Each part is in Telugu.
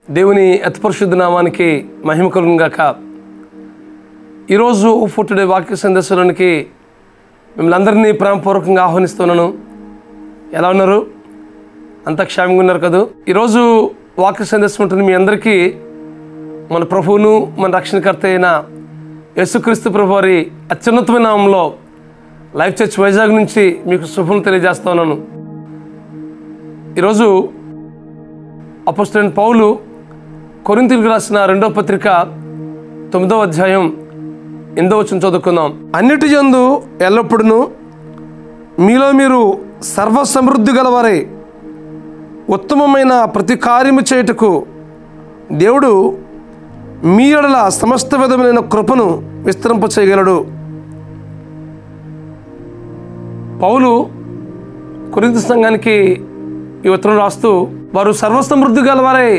దేవుని అతి పరిశుద్ధ నామానికి మహిమ కలుగును గాక. ఈరోజు ఫర్ టుడే వాక్య సందేశంలోనికి మిమ్మల్ని అందరినీ ప్రేమపూర్వకంగా ఆహ్వానిస్తున్నాను. ఎలా ఉన్నారు? అంతా క్షేమంగా ఉన్నారు కదా? ఈరోజు వాక్య సందేశం ఉంటుంది. మీ అందరికీ మన ప్రభువును మన రక్షణకర్త అయిన యేసుక్రీస్తు ప్రభు వారి అత్యున్నతమైన నామంలో లైఫ్ చర్చ్ వైజాగ్ నుంచి మీకు శుభం తెలియజేస్తా ఉన్నాను. ఈరోజు అపోస్తలుడైన పౌలు కొరింథీయులకు రాసిన 2వ పత్రిక 9వ అధ్యాయం 8వ వచనం చదువుకుందాం. అన్నిటి యందు ఎల్లప్పుడూ మీలో మీరు సర్వసమృద్ధి గలవారై ఉత్తమమైన ప్రతి కార్యము చేయుటకు దేవుడు మీ యెడల సమస్త విధమైన కృపను విస్తరింపచేయగలడు. పౌలు కొరింథీ సంఘానికి ఈ ఉత్తరం రాస్తూ వారు సర్వసమృద్ధి గలవారై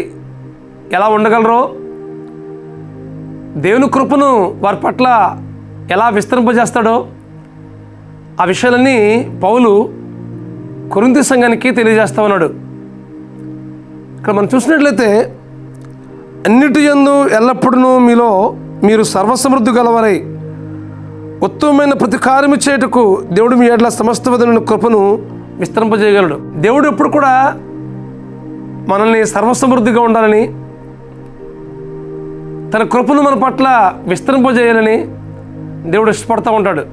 ఎలా ఉండగలరో, దేవుని కృపను వారి పట్ల ఎలా విస్తరింపజేస్తాడో ఆ విషయాలన్నీ పౌలు కొరింథీ సంఘానికి తెలియజేస్తా ఉన్నాడు. ఇక్కడ మనం చూసినట్లయితే అన్నిటి యందు ఎల్లప్పుడూ మీలో మీరు సర్వసమృద్ధి గలవారై ఉత్తమమైన ప్రతి కార్యము చేయుటకు దేవుడు మీ యెడల సమస్త విధమైన కృపను విస్తరింపజేయగలడు. దేవుడు ఎప్పుడు కూడా మనల్ని సర్వసమృద్ధిగా ఉండాలని, తన కృపను మన పట్ల విస్తరింపజేయాలని దేవుడు ఇష్టపడుతూ ఉంటాడు.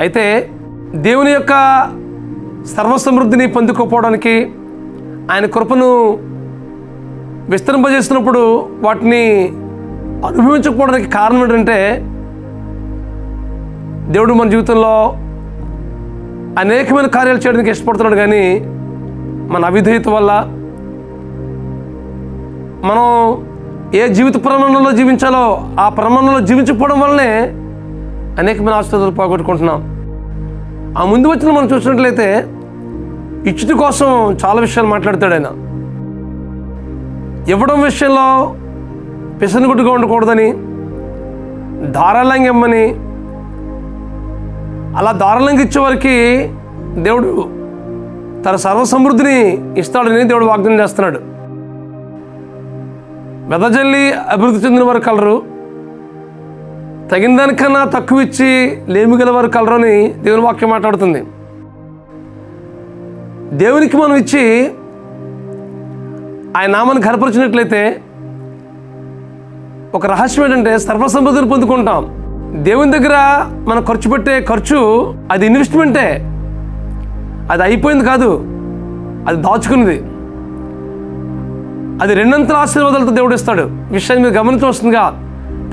అయితే దేవుని యొక్క సర్వసమృద్ధిని పొందుకోపోవడానికి, ఆయన కృపను విస్తరింపజేసినప్పుడు వాటిని అనుభవించకపోవడానికి కారణం ఏంటంటే, దేవుడు మన జీవితంలో అనేకమైన కార్యాలు చేయడానికి ఇష్టపడుతున్నాడు. కానీ మన అవిధేయత వల్ల, మనం ఏ జీవిత ప్రమాణంలో జీవించాలో ఆ ప్రమాణంలో జీవించకపోవడం వల్లనే అనేకమైన ఆశీర్వాదాలు పోగొట్టుకుంటున్నాం. ఆ ముందు వచ్చిన మనం చూసినట్లయితే ఇచ్చుట కోసం చాలా విషయాలు మాట్లాడతాడు ఆయన. ఇవ్వడం విషయంలో పిసనుగుడ్డుగా ఉండకూడదని, ధారాళంగా ఇమ్మని, అలా ధారాళంగా ఇచ్చేవారికి దేవుడు తన సర్వసమృద్ధిని ఇస్తాడని దేవుడు వాగ్దానం చేస్తున్నాడు. వెదజల్లి అభివృద్ధి చెందిన వారు కలరు, తగిన దానికన్నా తక్కువ ఇచ్చి లేమి గల వారు కలరు అని దేవుని వాక్యం మాట్లాడుతుంది. దేవునికి మనం ఇచ్చి ఆయన నామాన్ని ఘనపరిచినట్లయితే ఒక రహస్యం ఏంటంటే సర్వసమృద్ధిని పొందుకుంటాం. దేవుని దగ్గర మనం ఖర్చు పెట్టే ఖర్చు అది ఇన్వెస్ట్మెంటే, అది అయిపోయింది కాదు, అది దాచుకున్నది. అది రెండంతల ఆశీర్వాదాలతో దేవుడు ఇస్తాడు. విషయాన్ని మీరు గమనించవలసిందిగా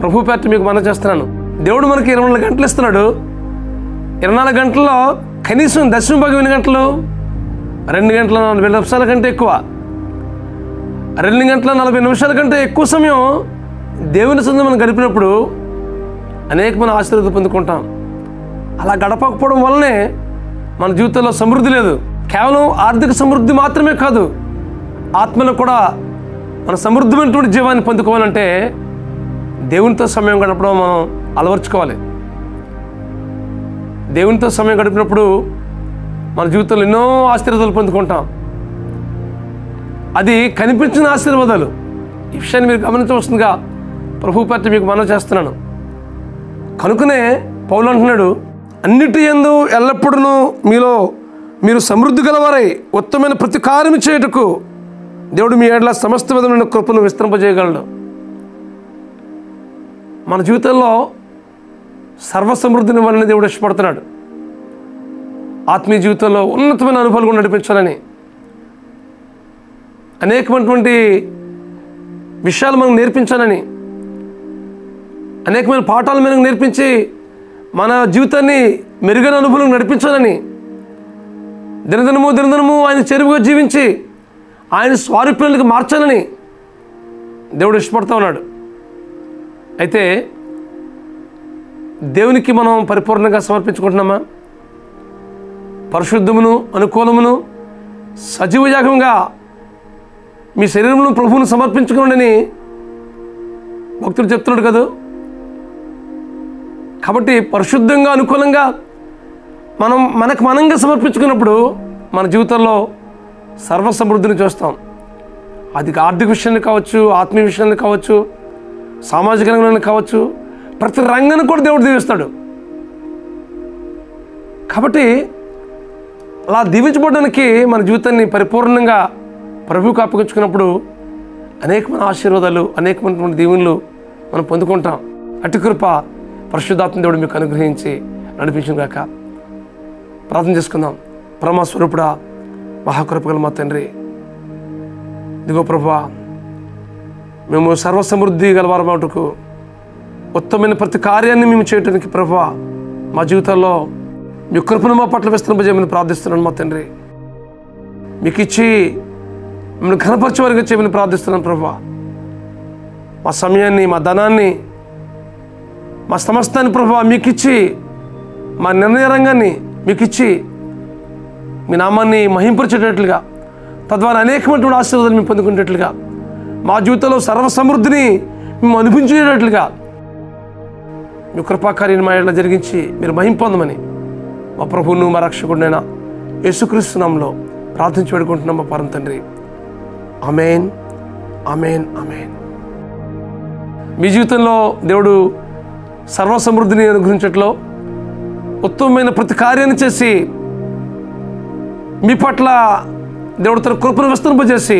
ప్రభు పేట మీకు మనం చేస్తున్నాను. దేవుడు మనకి 24 గంటలు ఇస్తున్నాడు. 24 గంటల్లో కనీసం దశమ భాగం ఎన్ని గంటలు? 2 గంటల 40 నిమిషాల కంటే ఎక్కువ, 2 గంటల 40 నిమిషాల కంటే ఎక్కువ సమయం దేవుని సన్నిధిలో మనం గడిపినప్పుడు అనేకమైన ఆశీర్వాదాలు పొందుకుంటాం. అలా గడపకపోవడం వల్లనే మన జీవితంలో సమృద్ధి లేదు. కేవలం ఆర్థిక సమృద్ధి మాత్రమే కాదు, ఆత్మలో కూడా మన సమృద్ధమైనటువంటి జీవాన్ని పొందుకోవాలంటే దేవునితో సమయం గడపడం మనం అలవర్చుకోవాలి. దేవునితో సమయం గడిపినప్పుడు మన జీవితంలో ఎన్నో ఆశీర్వాదాలు పొందుకుంటాం. అది కనిపించిన ఆశీర్వాదాలు. ఈ విషయాన్ని మీరు గమనించవలసిందిగా ప్రభు పేట మీకు మనం చేస్తున్నాను. కనుకనే పౌలు అంటున్నాడు, అన్నిటి యందు ఎల్లప్పుడూ మీలో మీరు సమృద్ధి గలవారై ఉత్తమమైన ప్రతి కార్యము చేయుటకు దేవుడు మీ యెడల సమస్త విధమైన కృపను విస్తరింపజేయగలడు. మన జీవితంలో సర్వసమృద్ధిని వలన దేవుడు ఇష్టపడుతున్నాడు. ఆత్మీయ జీవితంలో ఉన్నతమైన అనుభవాలు నడిపించాలని, అనేకమైనటువంటి విషయాలు మనకు నేర్పించాలని, అనేకమైన పాఠాలు మనకు నేర్పించి మన జీవితాన్ని మెరుగైన అనుభవం నడిపించాలని, దినదినము ఆయన చెరువుగా జీవించి ఆయన స్వారూప్యానికి మార్చాలని దేవుడు ఇష్టపడుతూ ఉన్నాడు. అయితే దేవునికి మనం పరిపూర్ణంగా సమర్పించుకుంటున్నామా? పరిశుద్ధమును అనుకూలమును సజీవయాగంగా మీ శరీరమును ప్రభువును సమర్పించుకోండి భక్తుడు చెప్తున్నాడు కదా. కాబట్టి పరిశుద్ధంగా అనుకూలంగా మనకు మనంగా సమర్పించుకున్నప్పుడు మన జీవితంలో సర్వసమృద్ధిని చూస్తాం. అది ఆర్థిక విషయాన్ని కావచ్చు, ఆత్మీయ విషయాన్ని కావచ్చు, సామాజిక రంగంలో కావచ్చు, ప్రతి రంగాన్ని కూడా దేవుడు దీవిస్తాడు. కాబట్టి అలా దీవించబడడానికి మన జీవితాన్ని పరిపూర్ణంగా ప్రభువుకు అప్పగించుకున్నప్పుడు అనేకమైన ఆశీర్వాదాలు, అనేకమైనటువంటి దీవెనలు మనం పొందుకుంటాం. అటు కృప పరిశుద్ధాత్మ దేవుడు మీకు అనుగ్రహించి నడిపించును గాక. ప్రార్థన చేసుకుందాం. పరమ స్వరూపుడా, మహాకృపగల మా తండ్రి, ఇదిగో ప్రభువా, మేము సర్వసమృద్ధి గలవారం మటుకు ఉత్తమమైన ప్రతి కార్యాన్ని మేము చేయడానికి ప్రభువా మా జీవితాల్లో మీ కృపను మా పట్ల విస్తరింపజేయమని ప్రార్థిస్తున్నాను మా తండ్రి. మీకు ఇచ్చి మిమ్మల్ని ఘనపరచేవారిగా చేయమని ప్రార్థిస్తున్నాను ప్రభువా. మా సమయాన్ని, మా ధనాన్ని, మా సమస్తాన్ని ప్రభువా మీకు ఇచ్చి, మా నిర్ణయ రంగాన్ని మీకు ఇచ్చి మీ నామాన్ని మహింపరిచేటట్లుగా, తద్వారా అనేకమైనటువంటి ఆశీర్వాదాలు మేము పొందుకునేటట్లుగా, మా జీవితంలో సర్వసమృద్ధిని మేము అనిపించేటట్లుగా మీ కృపాకార్యాన్ని మా ఏళ్ళ జరిగించి మీరు మహిమ పొందమని మా ప్రభువును మా రక్షకుడినైనా యేసుక్రీస్తు నామములో ప్రార్థించి వేడుకుంటున్నాం మా పరమ తండ్రి. ఆమేన్, ఆమేన్, ఆమేన్. మీ జీవితంలో దేవుడు సర్వసమృద్ధిని అనుగ్రహించట్లో, ఉత్తమమైన ప్రతి కార్యాన్ని చేసి మీ పట్ల దేవుడు తన కృపను విస్తరింపజేసి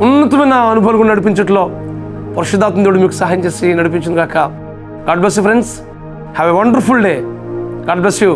ఉన్నతమైన అనుభవాలు నడిపించట్లో పరిశుద్ధాత్మ దేవుడు మీకు సహాయం చేసి నడిపించును గాక. God bless you friends. Have a wonderful day. God bless you.